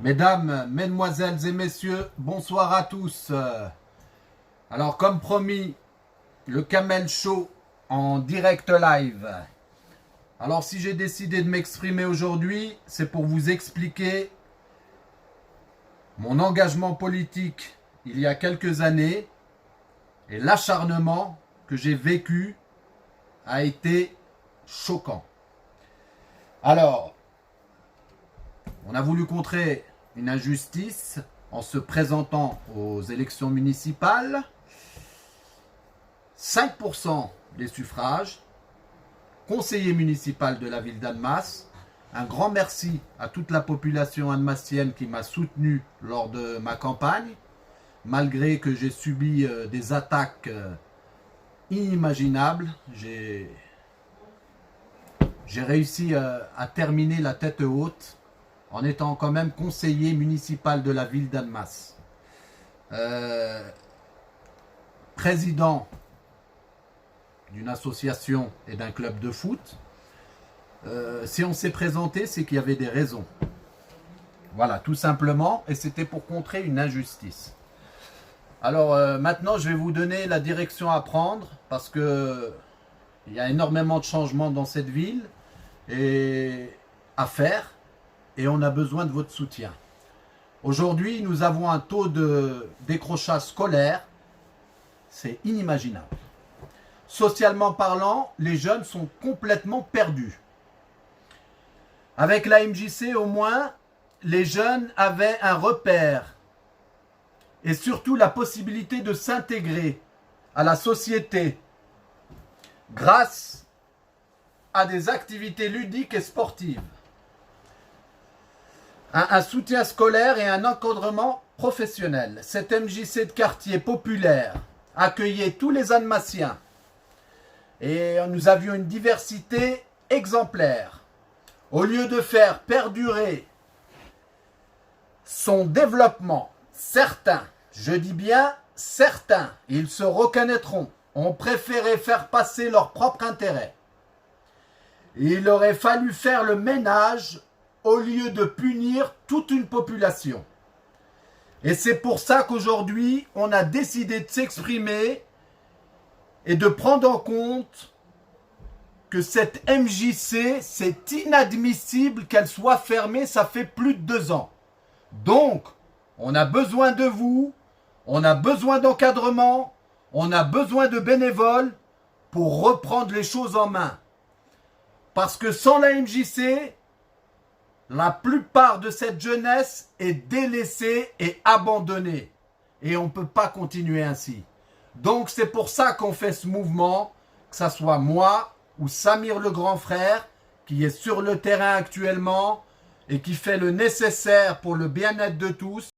Mesdames, mesdemoiselles et messieurs, bonsoir à tous. Alors comme promis, le Kamel Show en direct live. Alors si j'ai décidé de m'exprimer aujourd'hui, c'est pour vous expliquer mon engagement politique il y a quelques années et l'acharnement que j'ai vécu a été choquant. Alors, on a voulu contrer une injustice en se présentant aux élections municipales. 5% des suffrages, conseiller municipal de la ville d'Annemasse. Un grand merci à toute la population annemassienne qui m'a soutenu lors de ma campagne, malgré que j'ai subi des attaques inimaginables. J'ai réussi à terminer la tête haute en étant quand même conseiller municipal de la ville d'Annemasse. Président d'une association et d'un club de foot. Si on s'est présenté, c'est qu'il y avait des raisons. Voilà, tout simplement, et c'était pour contrer une injustice. Alors maintenant, je vais vous donner la direction à prendre, parce que il y a énormément de changements dans cette ville et à faire, et on a besoin de votre soutien. Aujourd'hui, nous avons un taux de décrochage scolaire, c'est inimaginable. Socialement parlant, les jeunes sont complètement perdus. Avec la MJC, au moins, les jeunes avaient un repère et surtout la possibilité de s'intégrer à la société grâce à des activités ludiques et sportives, un soutien scolaire et un encadrement professionnel. Cette MJC de quartier populaire accueillait tous les Annemassiens et nous avions une diversité exemplaire. Au lieu de faire perdurer son développement, certains, je dis bien certains, ils se reconnaîtront, ont préféré faire passer leur propre intérêt. Il aurait fallu faire le ménage au lieu de punir toute une population. Et c'est pour ça qu'aujourd'hui, on a décidé de s'exprimer et de prendre en compte que cette MJC, c'est inadmissible qu'elle soit fermée, ça fait plus de 2 ans. Donc, on a besoin de vous, on a besoin d'encadrement, on a besoin de bénévoles pour reprendre les choses en main. Parce que sans la MJC, la plupart de cette jeunesse est délaissée et abandonnée. Et on ne peut pas continuer ainsi. Donc c'est pour ça qu'on fait ce mouvement, que ce soit moi ou Samir le grand frère, qui est sur le terrain actuellement et qui fait le nécessaire pour le bien-être de tous.